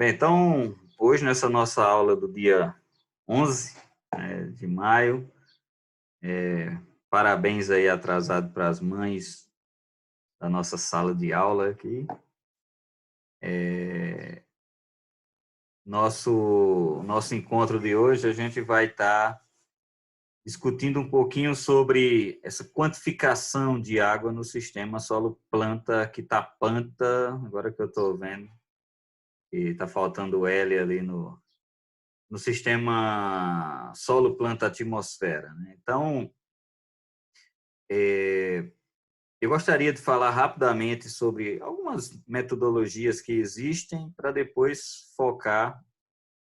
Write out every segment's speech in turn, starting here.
Bem, então, hoje nessa nossa aula do dia 11, de maio, parabéns aí atrasado para as mães da nossa sala de aula aqui. Nosso encontro de hoje, a gente vai estar discutindo um pouquinho sobre essa quantificação de água no sistema solo-planta Kitapanta, agora que eu estou vendo, que está faltando o L ali no sistema solo-planta-atmosfera, né? Então, eu gostaria de falar rapidamente sobre algumas metodologias que existem para depois focar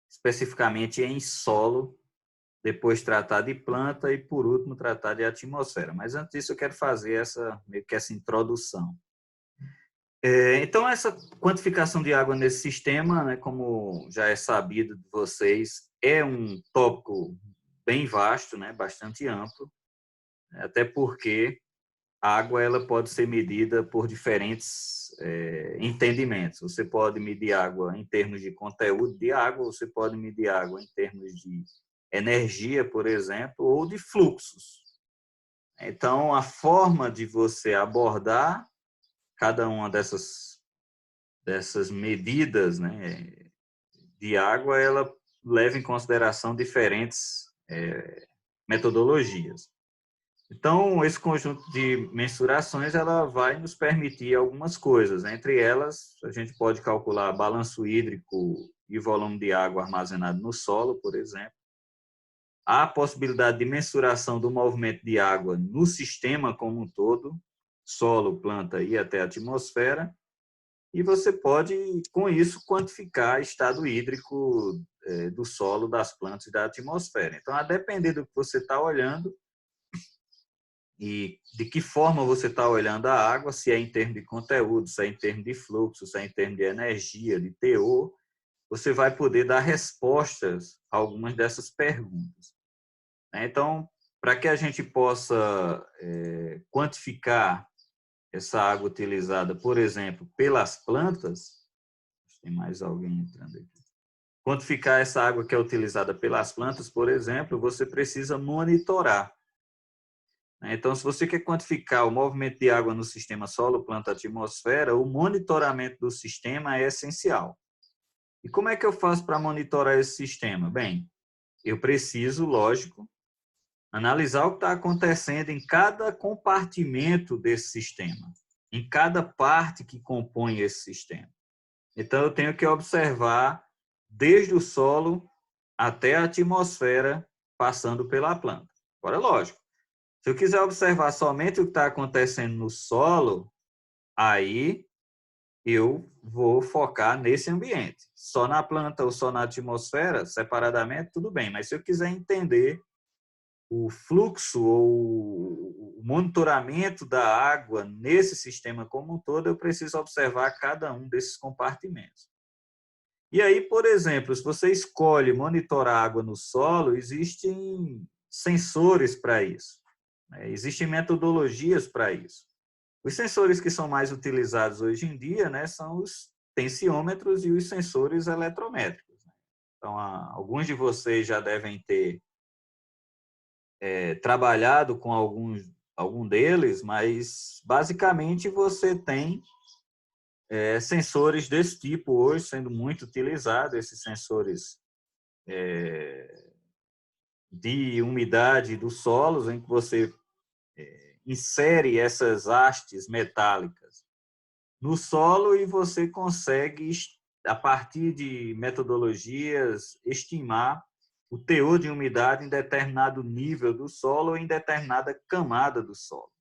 especificamente em solo, depois tratar de planta e, por último, tratar de atmosfera. Mas antes disso, eu quero fazer meio que essa introdução. Então, essa quantificação de água nesse sistema, né, como já é sabido de vocês, é um tópico bem vasto, né, bastante amplo, até porque a água ela pode ser medida por diferentes entendimentos. Você pode medir água em termos de conteúdo de água, você pode medir água em termos de energia, por exemplo, ou de fluxos. Então, a forma de você abordar cada uma dessas medidas, né, de água, ela leva em consideração diferentes metodologias. Então, esse conjunto de mensurações ela vai nos permitir algumas coisas. Entre elas, a gente pode calcular balanço hídrico e volume de água armazenado no solo, por exemplo. Há a possibilidade de mensuração do movimento de água no sistema como um todo, solo, planta e até atmosfera. E você pode, com isso, quantificar o estado hídrico do solo, das plantas e da atmosfera. Então, a depender do que você está olhando, e de que forma você está olhando a água, se é em termos de conteúdo, se é em termos de fluxo, se é em termos de energia, de teor, você vai poder dar respostas a algumas dessas perguntas. Então, para que a gente possa quantificar essa água utilizada, por exemplo, pelas plantas, tem mais alguém entrando aqui. Quantificar essa água que é utilizada pelas plantas, por exemplo, você precisa monitorar. Então, se você quer quantificar o movimento de água no sistema solo, planta, atmosfera, o monitoramento do sistema é essencial. E como é que eu faço para monitorar esse sistema? Bem, eu preciso, lógico, analisar o que está acontecendo em cada compartimento desse sistema, em cada parte que compõe esse sistema. Então, eu tenho que observar desde o solo até a atmosfera, passando pela planta. Agora, lógico, se eu quiser observar somente o que está acontecendo no solo, aí eu vou focar nesse ambiente. Só na planta ou só na atmosfera, separadamente, tudo bem. Mas se eu quiser entender o fluxo ou o monitoramento da água nesse sistema como um todo, eu preciso observar cada um desses compartimentos. E aí, por exemplo, se você escolhe monitorar água no solo, existem sensores para isso. Existem metodologias para isso. Os sensores que são mais utilizados hoje em dia, né, são os tensiômetros e os sensores eletrométricos. Então, alguns de vocês já devem ter trabalhado com algum deles, mas basicamente você tem sensores desse tipo hoje sendo muito utilizados, esses sensores de umidade dos solos, em que você insere essas hastes metálicas no solo e você consegue, a partir de metodologias, estimar o teor de umidade em determinado nível do solo ou em determinada camada do solo.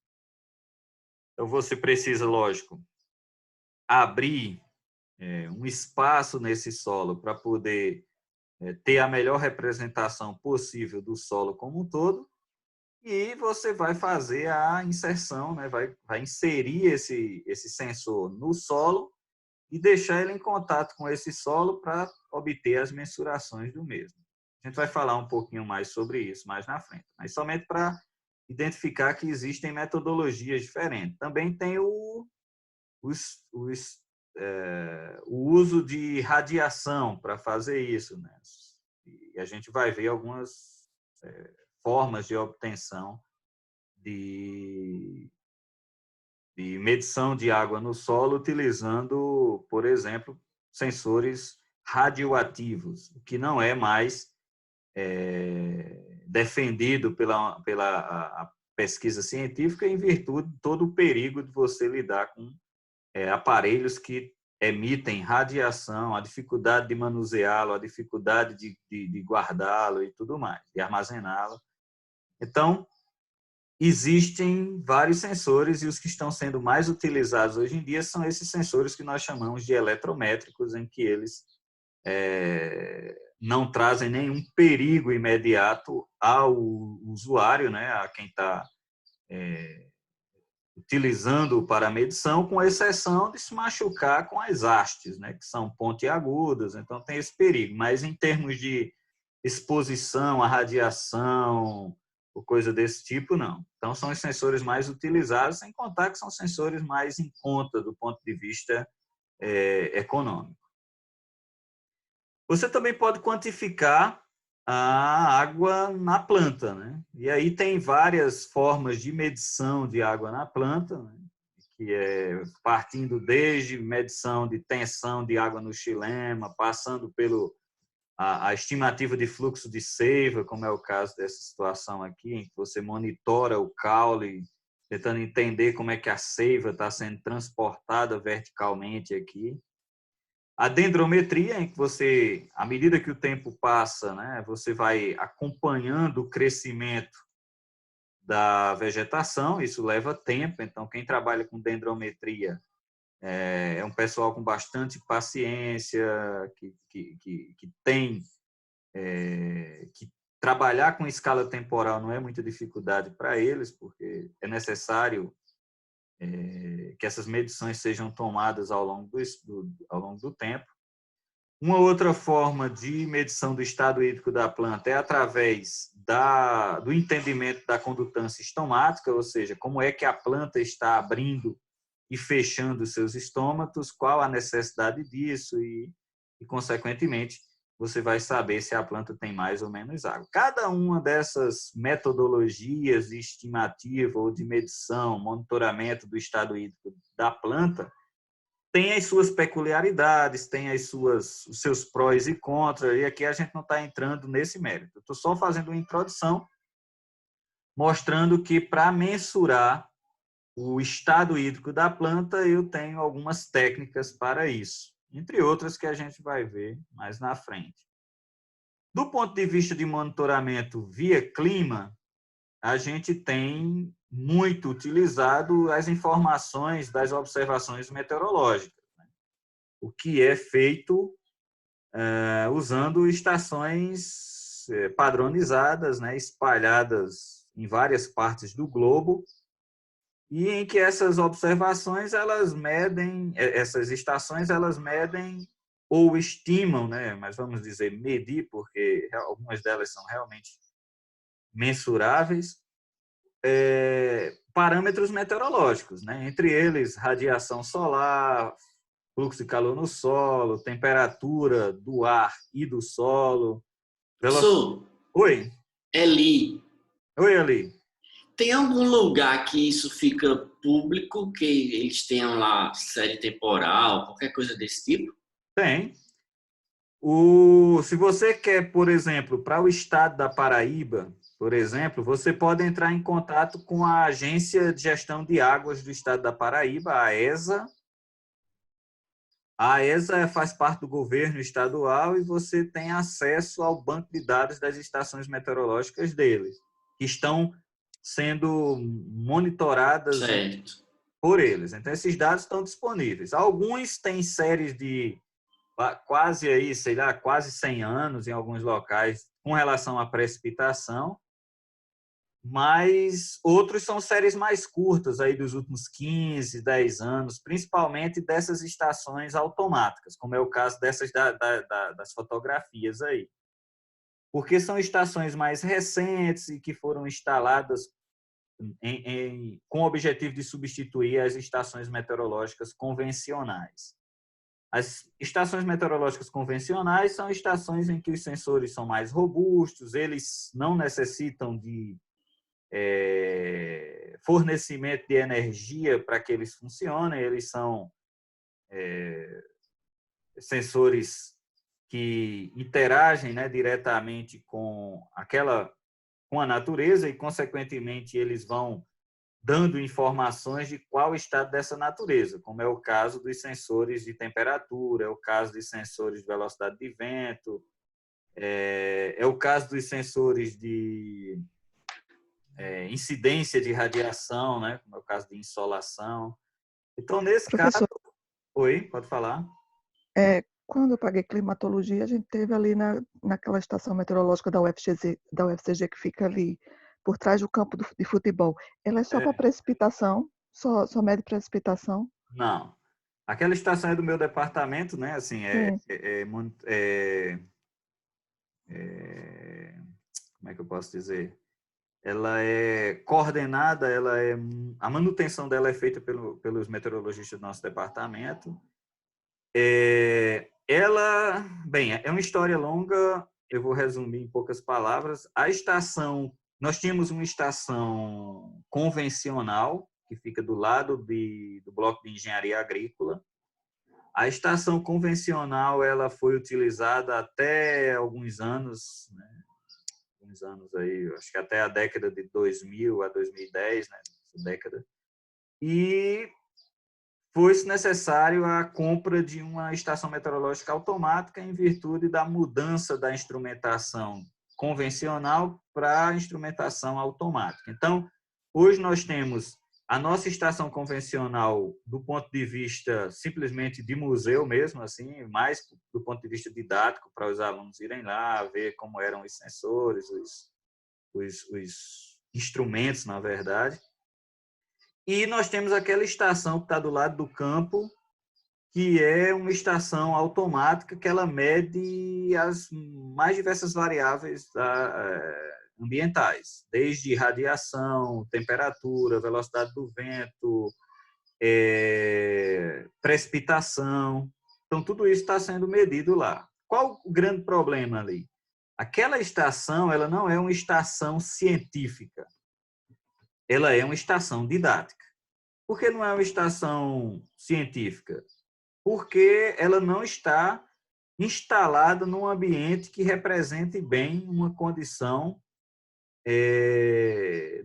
Então, você precisa, lógico, abrir um espaço nesse solo para poder ter a melhor representação possível do solo como um todo, e você vai fazer a inserção, né? vai inserir esse sensor no solo e deixar ele em contato com esse solo para obter as mensurações do mesmo. A gente vai falar um pouquinho mais sobre isso mais na frente, mas somente para identificar que existem metodologias diferentes. Também tem os o uso de radiação para fazer isso, né? E a gente vai ver algumas formas de obtenção de medição de água no solo utilizando, por exemplo, sensores radioativos, o que não é mais defendido pela a pesquisa científica em virtude de todo o perigo de você lidar com aparelhos que emitem radiação, a dificuldade de manuseá-lo, a dificuldade de guardá-lo e tudo mais, de armazená-lo. Então, existem vários sensores e os que estão sendo mais utilizados hoje em dia são esses sensores que nós chamamos de eletrométricos, em que eles não trazem nenhum perigo imediato ao usuário, né, a quem está utilizando para a medição, com exceção de se machucar com as hastes, né, que são pontiagudas, então tem esse perigo. Mas em termos de exposição à radiação, ou coisa desse tipo, não. Então são os sensores mais utilizados, sem contar que são sensores mais em conta do ponto de vista econômico. Você também pode quantificar a água na planta, né? E aí tem várias formas de medição de água na planta, né? Que é partindo desde medição de tensão de água no xilema, passando pelo a estimativa de fluxo de seiva, como é o caso dessa situação aqui, em que você monitora o caule, tentando entender como é que a seiva está sendo transportada verticalmente aqui. A dendrometria, em que você, à medida que o tempo passa, né, você vai acompanhando o crescimento da vegetação, isso leva tempo, então quem trabalha com dendrometria é um pessoal com bastante paciência, que tem que trabalhar com escala temporal não é muita dificuldade para eles, porque é necessário que essas medições sejam tomadas ao longo do tempo. Uma outra forma de medição do estado hídrico da planta é através do entendimento da condutância estomática, ou seja, como é que a planta está abrindo e fechando os seus estômatos, qual a necessidade disso e consequentemente, você vai saber se a planta tem mais ou menos água. Cada uma dessas metodologias de estimativa ou de medição, monitoramento do estado hídrico da planta, tem as suas peculiaridades, tem os seus prós e contras, e aqui a gente não está entrando nesse mérito. Estou só fazendo uma introdução, mostrando que para mensurar o estado hídrico da planta, eu tenho algumas técnicas para isso, entre outras que a gente vai ver mais na frente. Do ponto de vista de monitoramento via clima, a gente tem muito utilizado as informações das observações meteorológicas, né? O que é feito usando estações padronizadas, né, espalhadas em várias partes do globo, e em que essas observações elas medem, essas estações elas medem ou estimam, né, mas vamos dizer medir, porque algumas delas são realmente mensuráveis, parâmetros meteorológicos, né, entre eles radiação solar, fluxo de calor no solo, temperatura do ar e do solo. Professor, Oi, Eli, oi Ali. tem algum lugar que isso fica público, que eles tenham lá série temporal, qualquer coisa desse tipo? Tem. Se você quer, por exemplo, para o estado da Paraíba, por exemplo, você pode entrar em contato com a Agência de Gestão de Águas do Estado da Paraíba, a AESA. A AESA faz parte do governo estadual e você tem acesso ao banco de dados das estações meteorológicas deles, que estão sendo monitoradas Certo. por eles. Então, esses dados estão disponíveis. Alguns têm séries de quase aí, sei lá, quase 100 anos em alguns locais com relação à precipitação, mas outros são séries mais curtas, aí dos últimos 15, 10 anos, principalmente dessas estações automáticas, como é o caso dessas das fotografias aí. Porque são estações mais recentes e que foram instaladas com o objetivo de substituir as estações meteorológicas convencionais. As estações meteorológicas convencionais são estações em que os sensores são mais robustos, eles não necessitam de fornecimento de energia para que eles funcionem, eles são sensores que interagem, né, diretamente com a natureza e, consequentemente, eles vão dando informações de qual estado dessa natureza, como é o caso dos sensores de temperatura, é o caso dos sensores de velocidade de vento, é o caso dos sensores de incidência de radiação, né, como é o caso de insolação. Então, nesse caso... Professor, Oi, pode falar? quando eu paguei climatologia, a gente teve ali naquela estação meteorológica da UFCG que fica ali por trás do campo de futebol. Ela é só para precipitação? Só mede precipitação? Não. Aquela estação é do meu departamento, né? Assim, Sim. Como é que eu posso dizer? Ela é coordenada, a manutenção dela é feita pelos meteorologistas do nosso departamento. Bem, é uma história longa, eu vou resumir em poucas palavras. Nós tínhamos uma estação convencional, que fica do lado do bloco de engenharia agrícola. A estação convencional ela foi utilizada até alguns anos, né? Alguns anos aí, acho que até a década de 2000 a 2010, né? Essa década. E foi-se necessário a compra de uma estação meteorológica automática em virtude da mudança da instrumentação convencional para a instrumentação automática. Então, hoje nós temos a nossa estação convencional do ponto de vista simplesmente de museu mesmo, assim, mais do ponto de vista didático, para os alunos irem lá, ver como eram os sensores, os instrumentos, na verdade. E nós temos aquela estação que está do lado do campo, que é uma estação automática que ela mede as mais diversas variáveis ambientais, desde radiação, temperatura, velocidade do vento, precipitação. Então, tudo isso está sendo medido lá. Qual o grande problema ali? Aquela estação ela não é uma estação científica, ela é uma estação didática. Por que não é uma estação científica? Porque ela não está instalada num ambiente que represente bem uma condição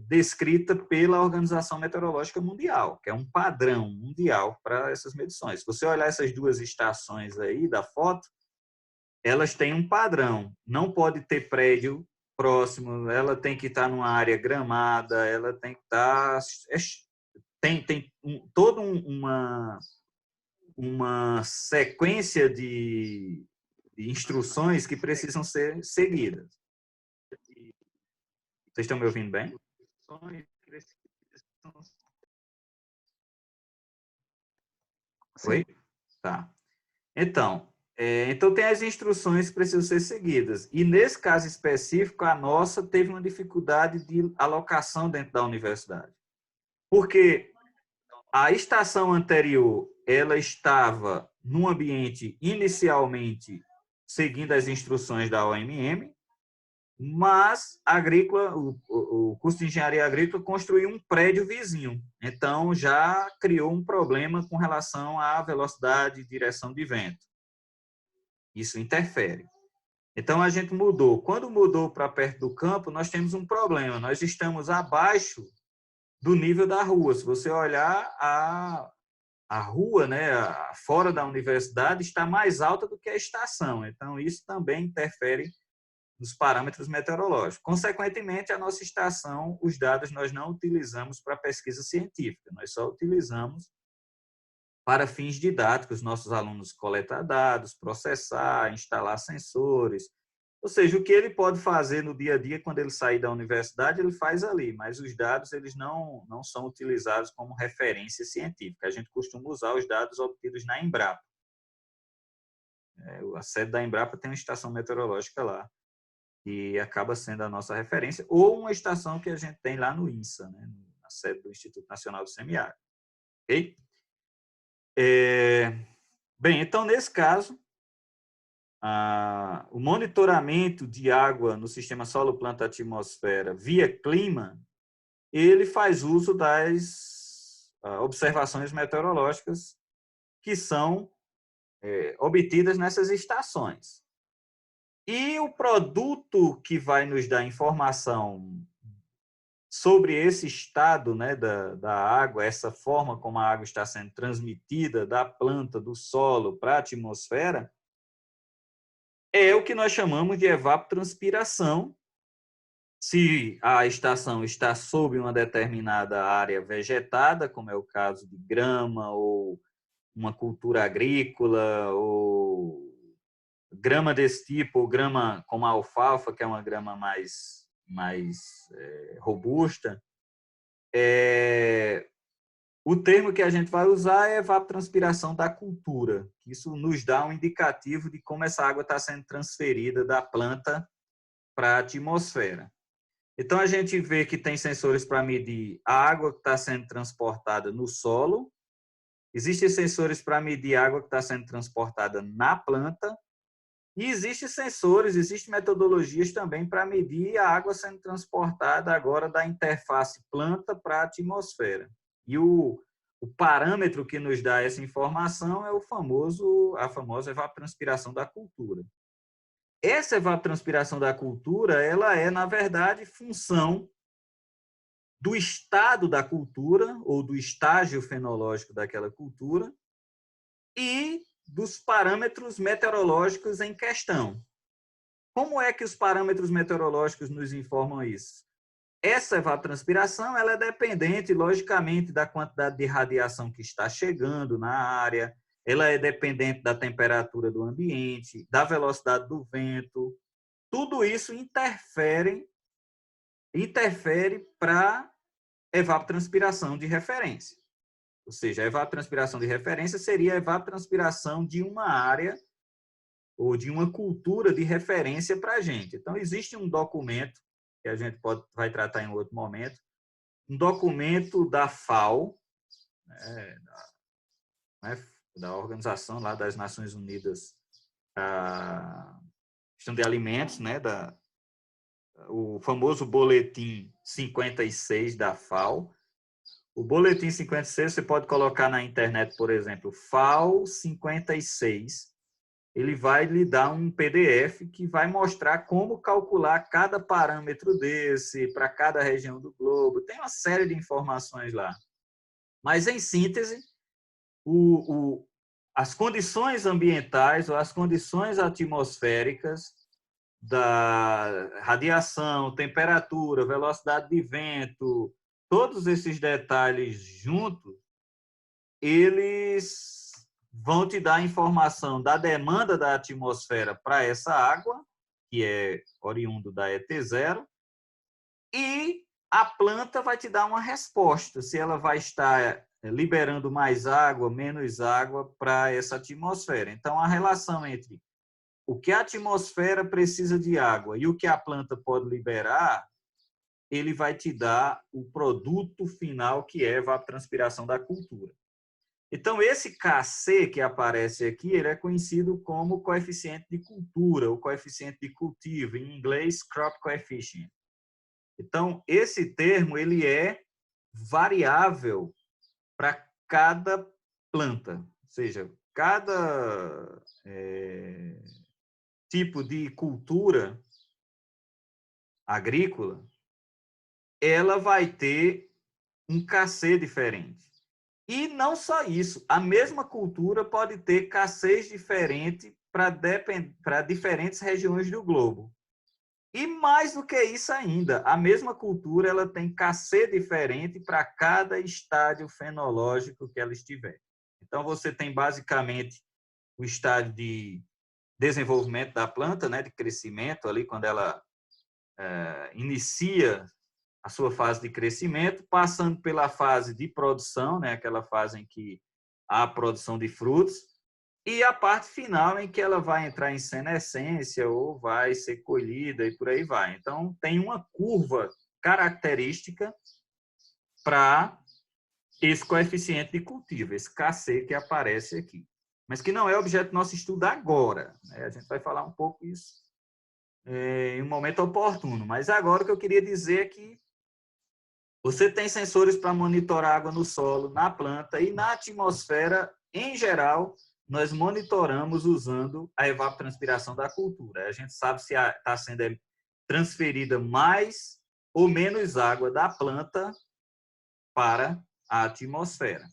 descrita pela Organização Meteorológica Mundial, que é um padrão mundial para essas medições. Se você olhar essas duas estações aí da foto, elas têm um padrão. Não pode ter prédio próximo, ela tem que estar numa área gramada, ela tem que estar... Tem toda uma sequência de instruções que precisam ser seguidas. Vocês estão me ouvindo bem? Oi? Tá. Então tem as instruções que precisam ser seguidas. E, nesse caso específico, a nossa teve uma dificuldade de alocação dentro da universidade. Porque a estação anterior ela estava num ambiente inicialmente seguindo as instruções da OMM, mas o curso de engenharia agrícola construiu um prédio vizinho. Então, já criou um problema com relação à velocidade e direção de vento. Isso interfere. Então, a gente mudou. Quando mudou para perto do campo, nós temos um problema. Nós estamos abaixo do nível da rua. Se você olhar, a rua, né, fora da universidade, está mais alta do que a estação. Então, isso também interfere nos parâmetros meteorológicos. Consequentemente, a nossa estação, os dados nós não utilizamos para pesquisa científica, nós só utilizamos para fins didáticos. Nossos alunos coletar dados, processar, instalar sensores. Ou seja, o que ele pode fazer no dia a dia quando ele sair da universidade, ele faz ali, mas os dados eles não são utilizados como referência científica. A gente costuma usar os dados obtidos na Embrapa. A sede da Embrapa tem uma estação meteorológica lá, que acaba sendo a nossa referência, ou uma estação que a gente tem lá no INSA, né, na sede do Instituto Nacional do Semiárido. Ok? Bem, então, nesse caso, o monitoramento de água no sistema solo-planta-atmosfera via clima, ele faz uso das observações meteorológicas que são obtidas nessas estações. E o produto que vai nos dar informação sobre esse estado, né, da água, essa forma como a água está sendo transmitida da planta, do solo para a atmosfera, é o que nós chamamos de evapotranspiração. Se a estação está sob uma determinada área vegetada, como é o caso de grama ou uma cultura agrícola, ou grama desse tipo, ou grama como a alfalfa, que é uma grama mais robusta, o termo que a gente vai usar é evapotranspiração da cultura. Isso nos dá um indicativo de como essa água está sendo transferida da planta para a atmosfera. Então, a gente vê que tem sensores para medir a água que está sendo transportada no solo, existem sensores para medir a água que está sendo transportada na planta, e existem sensores, existem metodologias também para medir a água sendo transportada agora da interface planta para a atmosfera. E o parâmetro que nos dá essa informação é a famosa evapotranspiração da cultura. Essa evapotranspiração da cultura, ela é, na verdade, função do estado da cultura ou do estágio fenológico daquela cultura e dos parâmetros meteorológicos em questão. Como é que os parâmetros meteorológicos nos informam isso? Essa evapotranspiração ela é dependente, logicamente, da quantidade de radiação que está chegando na área, ela é dependente da temperatura do ambiente, da velocidade do vento. Tudo isso interfere para a evapotranspiração de referência. Ou seja, a evapotranspiração de referência seria a evapotranspiração de uma área ou de uma cultura de referência para a gente. Então, existe um documento, que a gente vai tratar em outro momento, um documento da FAO, da Organização lá das Nações Unidas, questão de alimentos, né, o famoso Boletim 56 da FAO. O Boletim 56, você pode colocar na internet, por exemplo, FAO 56, ele vai lhe dar um PDF que vai mostrar como calcular cada parâmetro desse para cada região do globo. Tem uma série de informações lá. Mas, em síntese, as condições ambientais ou as condições atmosféricas da radiação, temperatura, velocidade de vento, todos esses detalhes juntos, eles vão te dar informação da demanda da atmosfera para essa água, que é oriundo da ET0, e a planta vai te dar uma resposta, se ela vai estar liberando mais água, menos água para essa atmosfera. Então, a relação entre o que a atmosfera precisa de água e o que a planta pode liberar, ele vai te dar o produto final, que é a evapotranspiração da cultura. Então, esse Kc que aparece aqui, ele é conhecido como coeficiente de cultura, ou coeficiente de cultivo, em inglês, crop coefficient. Então, esse termo ele é variável para cada planta, ou seja, cada tipo de cultura agrícola, ela vai ter um Kc diferente. E não só isso, a mesma cultura pode ter Kcs diferente para diferentes regiões do globo. E mais do que isso ainda, a mesma cultura ela tem Kc diferente para cada estádio fenológico que ela estiver. Então, você tem basicamente o estádio de desenvolvimento da planta, né, de crescimento, ali quando ela inicia a sua fase de crescimento, passando pela fase de produção, né, aquela fase em que há a produção de frutos, e a parte final em que ela vai entrar em senescência ou vai ser colhida e por aí vai. Então, tem uma curva característica para esse coeficiente de cultivo, esse Kc que aparece aqui. mas que não é objeto do nosso estudo agora, né? A gente vai falar um pouco isso em um momento oportuno. Mas agora o que eu queria dizer é que você tem sensores para monitorar água no solo, na planta e na atmosfera, em geral, nós monitoramos usando a evapotranspiração da cultura. A gente sabe se está sendo transferida mais ou menos água da planta para a atmosfera,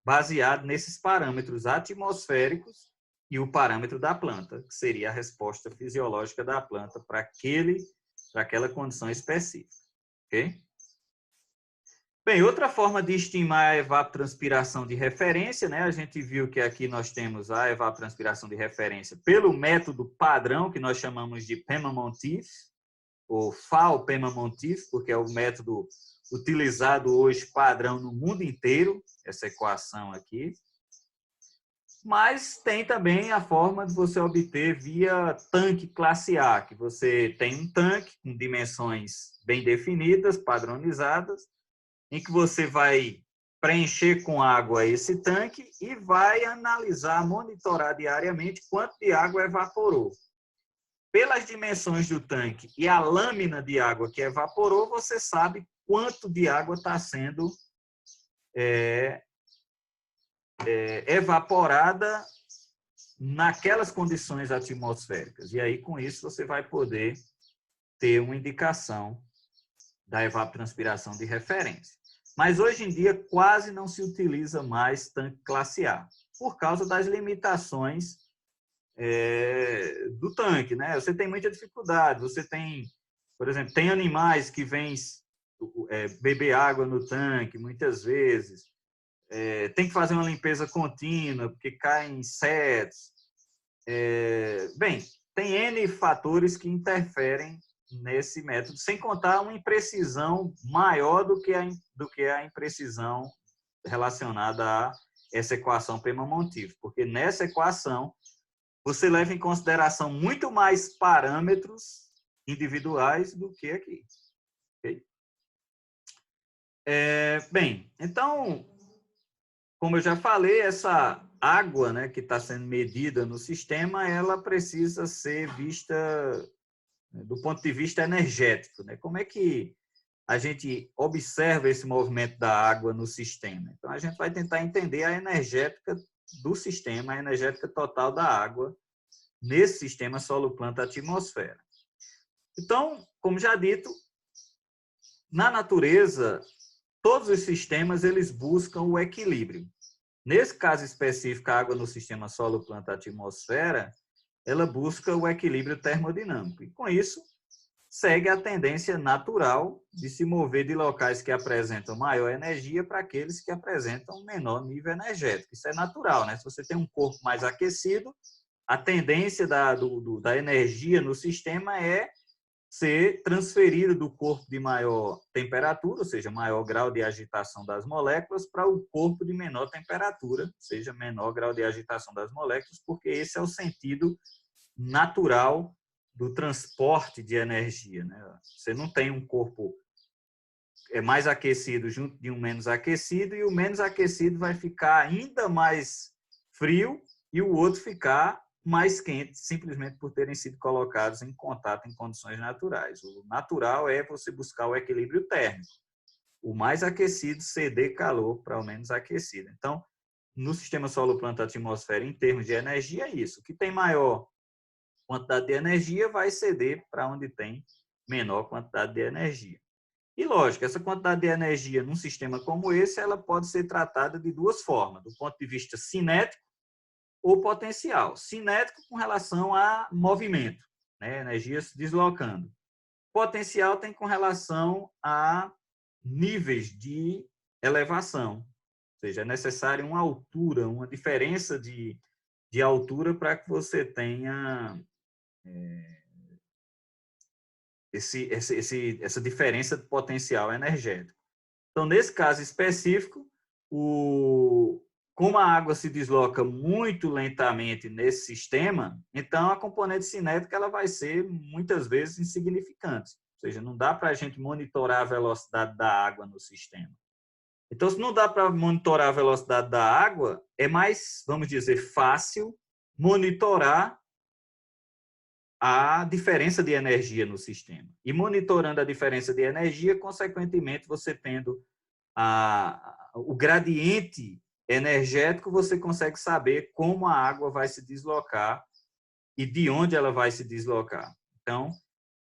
baseado nesses parâmetros atmosféricos e o parâmetro da planta, que seria a resposta fisiológica da planta para aquela condição específica. Ok? Bem, outra forma de estimar a evapotranspiração de referência, né? A gente viu que aqui nós temos a evapotranspiração de referência pelo método padrão, que nós chamamos de Pema-Monteith, ou FAO-Pema-Monteith, porque é o método utilizado hoje padrão no mundo inteiro, essa equação aqui. Mas tem também a forma de você obter via tanque classe A, que você tem um tanque com dimensões bem definidas, padronizadas, em que você vai preencher com água esse tanque e vai analisar, monitorar diariamente quanto de água evaporou. Pelas dimensões do tanque e a lâmina de água que evaporou, você sabe quanto de água está sendo evaporada naquelas condições atmosféricas. E aí, com isso, você vai poder ter uma indicação da evapotranspiração de referência. Mas hoje em dia quase não se utiliza mais tanque classe A, por causa das limitações do tanque, né? Você tem muita dificuldade, você tem, por exemplo, tem animais que vêm beber água no tanque, muitas vezes, tem que fazer uma limpeza contínua, porque caem insetos. Bem, tem N fatores que interferem nesse método, sem contar uma imprecisão maior do que a imprecisão relacionada a essa equação Pema-Monteith, porque nessa equação você leva em consideração muito mais parâmetros individuais do que aqui. Okay? Bem, então, como eu já falei, essa água, né, que está sendo medida no sistema, ela precisa ser vista do ponto de vista energético, né? Como é que a gente observa esse movimento da água no sistema? Então, a gente vai tentar entender a energética do sistema, a energética total da água nesse sistema solo-planta-atmosfera. Então, como já dito, na natureza, todos os sistemas eles buscam o equilíbrio. Nesse caso específico, a água no sistema solo-planta-atmosfera, ela busca o equilíbrio termodinâmico. E, com isso, segue a tendência natural de se mover de locais que apresentam maior energia para aqueles que apresentam menor nível energético. Isso é natural, né? Se você tem um corpo mais aquecido, a tendência da energia no sistema é ser transferida do corpo de maior temperatura, ou seja, maior grau de agitação das moléculas, para o corpo de menor temperatura, ou seja, menor grau de agitação das moléculas, porque esse é o sentido natural do transporte de energia, né? Você não tem um corpo mais aquecido junto de um menos aquecido, e o menos aquecido vai ficar ainda mais frio e o outro ficar mais quente, simplesmente por terem sido colocados em contato em condições naturais. O natural é você buscar o equilíbrio térmico. O mais aquecido ceder calor para o menos aquecido. Então, no sistema solo-planta-atmosfera, em termos de energia, é isso. O que tem maior quantidade de energia vai ceder para onde tem menor quantidade de energia. E, lógico, essa quantidade de energia num sistema como esse, ela pode ser tratada de duas formas, do ponto de vista cinético ou potencial. Cinético com relação a movimento, né? Energia se deslocando. Potencial tem com relação a níveis de elevação, ou seja, é necessário uma altura, uma diferença de altura para que você tenha essa diferença de potencial energético. Então, nesse caso específico, como a água se desloca muito lentamente nesse sistema, então a componente cinética ela vai ser muitas vezes insignificante. Ou seja, não dá para a gente monitorar a velocidade da água no sistema. Então, se não dá para monitorar a velocidade da água, é mais, vamos dizer, fácil monitorar a diferença de energia no sistema. E monitorando a diferença de energia, consequentemente, você tendo o gradiente energético, você consegue saber como a água vai se deslocar e de onde ela vai se deslocar. Então,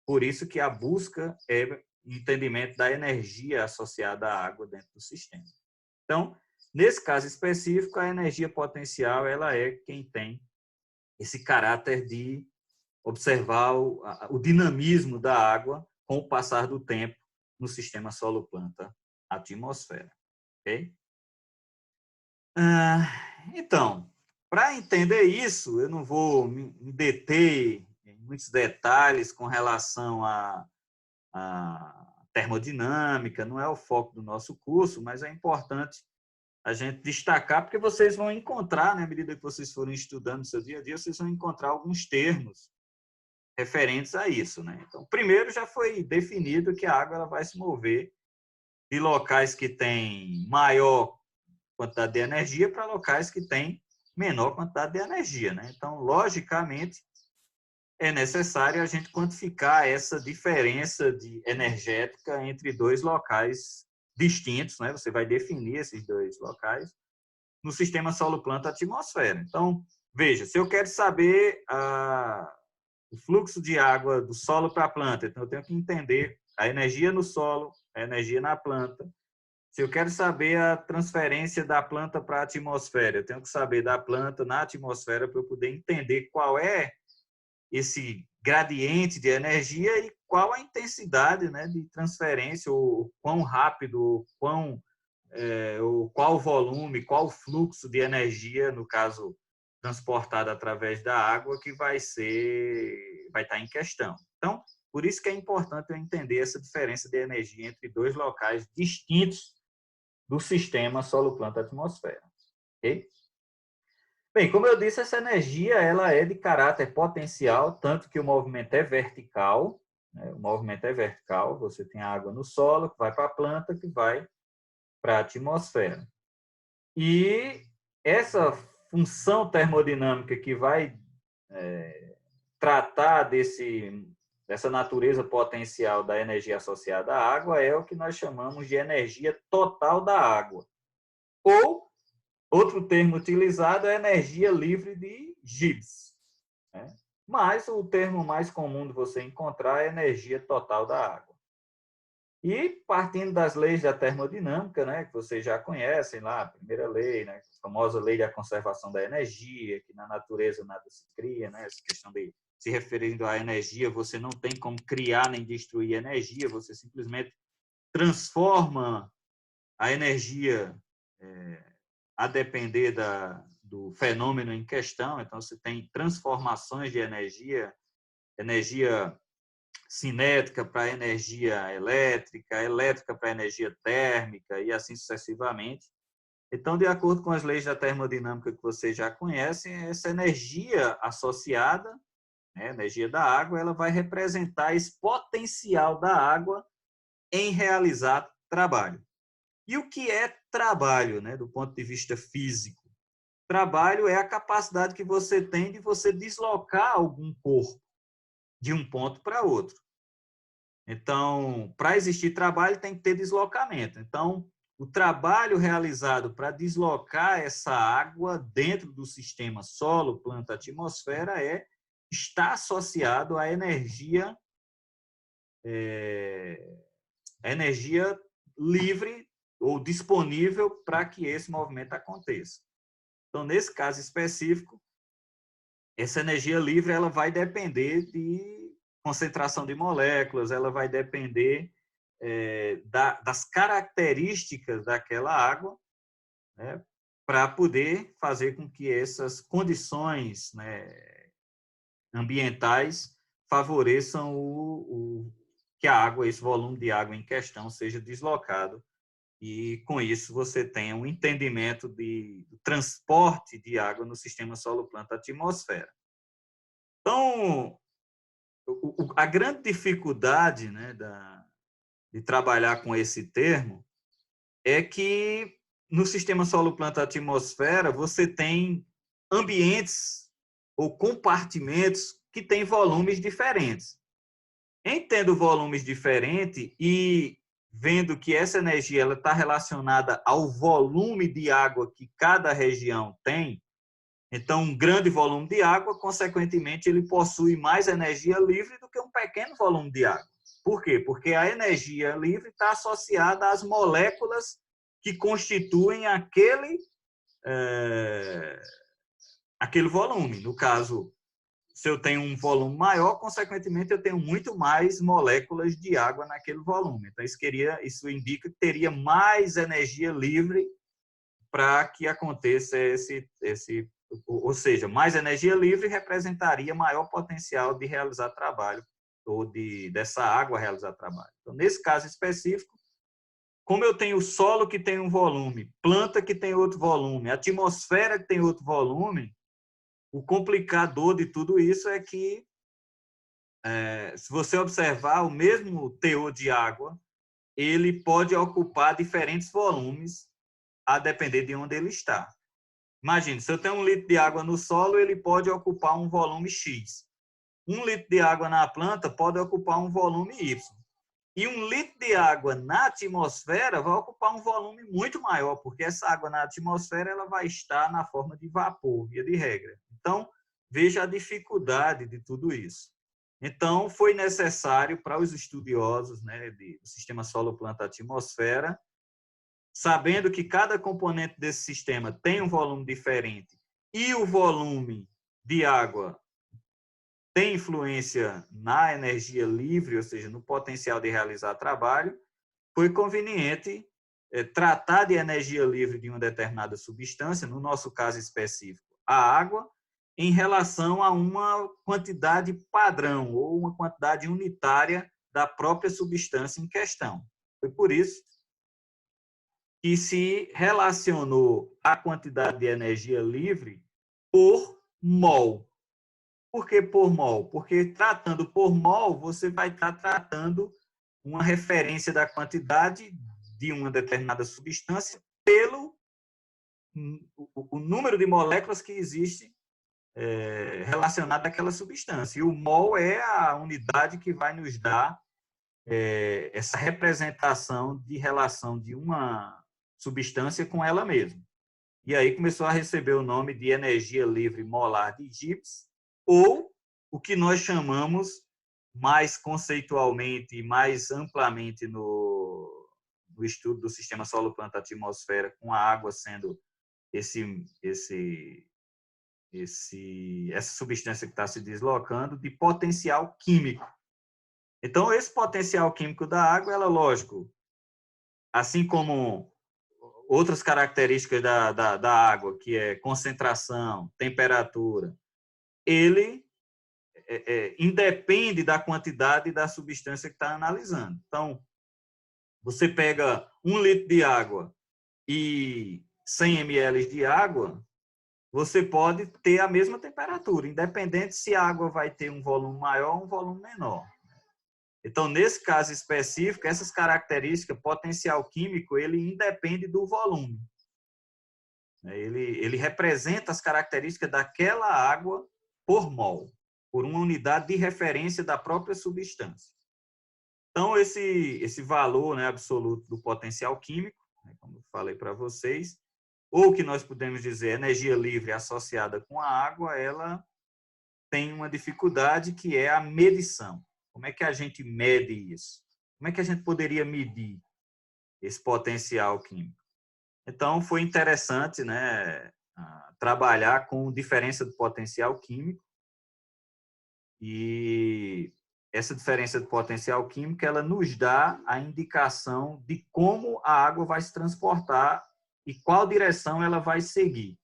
por isso que a busca é entendimento da energia associada à água dentro do sistema. Então, nesse caso específico, a energia potencial ela é quem tem esse caráter de observar o dinamismo da água com o passar do tempo no sistema solo-planta-atmosfera. Okay? Então, para entender isso, eu não vou me deter em muitos detalhes com relação à termodinâmica, não é o foco do nosso curso, mas é importante a gente destacar, porque vocês vão encontrar, né, à medida que vocês forem estudando no seu dia a dia, vocês vão encontrar alguns termos referentes a isso. Né? Então, primeiro já foi definido que a água ela vai se mover de locais que têm maior quantidade de energia para locais que têm menor quantidade de energia. Né? Então, logicamente, é necessário a gente quantificar essa diferença de energética entre dois locais distintos. Né? Você vai definir esses dois locais no sistema solo-planta-atmosfera. Então, veja, se eu quero saber o fluxo de água do solo para a planta, então eu tenho que entender a energia no solo, a energia na planta. Se eu quero saber a transferência da planta para a atmosfera, eu tenho que saber da planta na atmosfera para eu poder entender qual é esse gradiente de energia e qual a intensidade, né, de transferência, ou quão rápido, ou qual volume, qual fluxo de energia, no caso transportado através da água, que vai estar em questão. Então, por isso que é importante eu entender essa diferença de energia entre dois locais distintos do sistema solo-planta-atmosfera. Ok? Bem, como eu disse, essa energia ela é de caráter potencial, tanto que o movimento é vertical. Né? O movimento é vertical, você tem água no solo, que vai para a planta, que vai para a atmosfera. E essa função termodinâmica que vai tratar dessa natureza potencial da energia associada à água é o que nós chamamos de energia total da água. Ou, outro termo utilizado é energia livre de Gibbs. Né? Mas o termo mais comum de você encontrar é energia total da água. E partindo das leis da termodinâmica, né, que vocês já conhecem lá, a primeira lei, né, a famosa lei da conservação da energia, que na natureza nada se cria, né, essa questão de se referindo à energia, você não tem como criar nem destruir energia, você simplesmente transforma a energia a depender do fenômeno em questão. Então, você tem transformações de energia cinética para energia elétrica, elétrica para energia térmica e assim sucessivamente. Então, de acordo com as leis da termodinâmica que vocês já conhecem, essa energia associada, né, energia da água, ela vai representar esse potencial da água em realizar trabalho. E o que é trabalho, né, do ponto de vista físico? Trabalho é a capacidade que você tem de você deslocar algum corpo de um ponto para outro. Então, para existir trabalho, tem que ter deslocamento. Então, o trabalho realizado para deslocar essa água dentro do sistema solo, planta, atmosfera está associado à energia livre ou disponível para que esse movimento aconteça. Então, nesse caso específico, essa energia livre ela vai depender de concentração de moléculas, ela vai depender das características daquela água, né, para poder fazer com que essas condições, né, ambientais favoreçam que a água, esse volume de água em questão, seja deslocado. E, com isso, você tenha um entendimento do transporte de água no sistema solo-planta-atmosfera. Então, a grande dificuldade, né, de trabalhar com esse termo é que no sistema solo-planta-atmosfera você tem ambientes ou compartimentos que têm volumes diferentes. Em tendo volumes diferentes e vendo que essa energia está relacionada ao volume de água que cada região tem, então um grande volume de água, consequentemente, ele possui mais energia livre do que um pequeno volume de água. Por quê? Porque a energia livre está associada às moléculas que constituem aquele volume. No caso, se eu tenho um volume maior, consequentemente, eu tenho muito mais moléculas de água naquele volume. Então, isso indica que teria mais energia livre para que aconteça ou seja, mais energia livre representaria maior potencial de realizar trabalho, ou dessa água realizar trabalho. Então, nesse caso específico, como eu tenho solo que tem um volume, planta que tem outro volume, atmosfera que tem outro volume, o complicador de tudo isso é que, se você observar, o mesmo teor de água, ele pode ocupar diferentes volumes a depender de onde ele está. Imagine, se eu tenho 1 litro de água no solo, ele pode ocupar um volume X. 1 litro de água na planta pode ocupar um volume Y. E 1 litro de água na atmosfera vai ocupar um volume muito maior, porque essa água na atmosfera ela vai estar na forma de vapor, via de regra. Então, veja a dificuldade de tudo isso. Então, foi necessário para os estudiosos, né, do sistema solo-planta-atmosfera, sabendo que cada componente desse sistema tem um volume diferente e o volume de água tem influência na energia livre, ou seja, no potencial de realizar trabalho, foi conveniente tratar de energia livre de uma determinada substância, no nosso caso específico, a água, em relação a uma quantidade padrão ou uma quantidade unitária da própria substância em questão. Foi por isso que se relacionou a quantidade de energia livre por mol. Por que por mol? Porque tratando por mol, você vai estar tratando uma referência da quantidade de uma determinada substância pelo o número de moléculas que existe relacionado àquela substância. E o mol é a unidade que vai nos dar essa representação de relação de uma substância com ela mesma. E aí começou a receber o nome de energia livre molar de Gibbs, ou o que nós chamamos mais conceitualmente e mais amplamente no estudo do sistema solo-planta-atmosfera, com a água sendo essa substância que está se deslocando, de potencial químico. Então, esse potencial químico da água, ela, lógico, assim como outras características da água, que é concentração, temperatura, ele independe da quantidade da substância que está analisando. Então, você pega 1 litro de água e 100 ml de água, você pode ter a mesma temperatura, independente se a água vai ter um volume maior ou um volume menor. Então, nesse caso específico, essas características, potencial químico, ele independe do volume. Ele representa as características daquela água por mol, por uma unidade de referência da própria substância. Então, esse valor, né, absoluto do potencial químico, né, como eu falei para vocês, ou que nós podemos dizer energia livre associada com a água, ela tem uma dificuldade que é a medição. Como é que a gente mede isso? Como é que a gente poderia medir esse potencial químico? Então, foi interessante, né, trabalhar com diferença de potencial químico. E essa diferença de potencial químico, ela nos dá a indicação de como a água vai se transportar e qual direção ela vai seguir.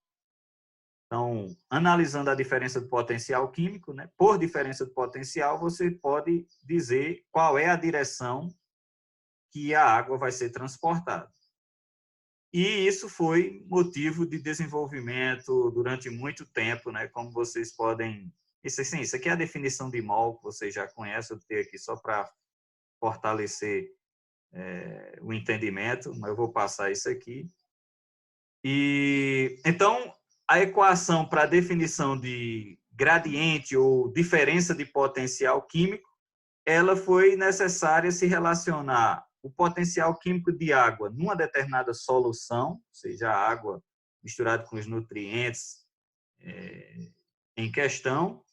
Então, analisando a diferença de potencial químico, né, por diferença de potencial, você pode dizer qual é a direção que a água vai ser transportada. E isso foi motivo de desenvolvimento durante muito tempo, né, como vocês podem... Isso aqui é a definição de mol, que vocês já conhecem, eu tenho aqui só para fortalecer o entendimento, mas eu vou passar isso aqui. E então, a equação para a definição de gradiente ou diferença de potencial químico, ela foi necessária se relacionar o potencial químico de água numa determinada solução, ou seja, a água misturada com os nutrientes em questão,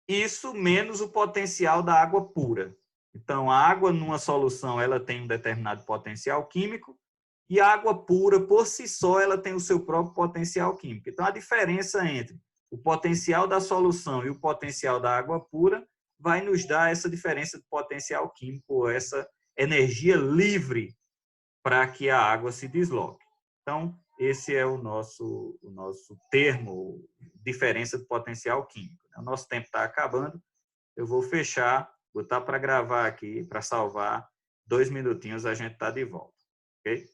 isso menos o potencial da água pura. Então, a água numa solução ela tem um determinado potencial químico e a água pura, por si só, ela tem o seu próprio potencial químico. Então, a diferença entre o potencial da solução e o potencial da água pura vai nos dar essa diferença de potencial químico, essa energia livre para que a água se desloque. Então, esse é o nosso termo, diferença de potencial químico. O nosso tempo está acabando, eu vou fechar, botar para gravar aqui, para salvar, 2 minutinhos a gente está de volta. Ok?